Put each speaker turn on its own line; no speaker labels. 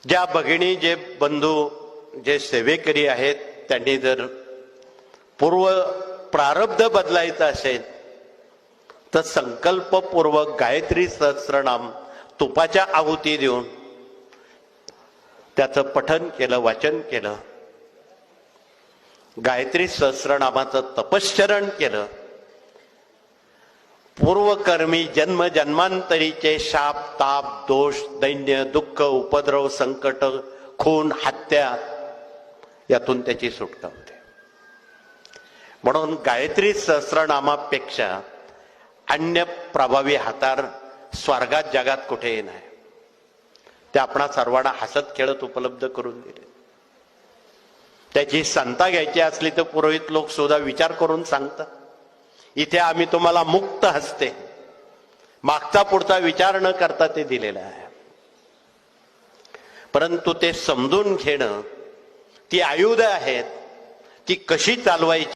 ज्या भगिनी जे बंधू जे सेवेकरी आहेत त्यांनी जर पूर्व प्रारब्ध बदलायचं असेल तर संकल्पपूर्वक गायत्री सहस्रनाम तुपाच्या आहुती देऊन त्याचं पठन केलं, वाचन केलं, गायत्री सहस्रनामाचं तपश्चरण केलं, पूर्वकर्मी जन्म जन्मांतरीचे शाप ताप दोष दैन्य दुःख उपद्रव संकट खून हत्या यातून त्याची सुटका होते. म्हणून गायत्री सहस्रनामापेक्षा अन्य प्रभावी हातार स्वर्गात जगात कुठेही नाही. ते आपणा सर्वांना हसत खेळत उपलब्ध करून दिले. त्याची संता घ्यायची असली तर पुरोहित लोक सुद्धा विचार करून सांगतात, इथे आम्ही तुम्हाला मुक्त हस्ते मागचा पुढचा विचार न करता ते दिलेलं आहे. परंतु ते समजून घेणं, ती आयुध आहेत, ती कशी चालवायची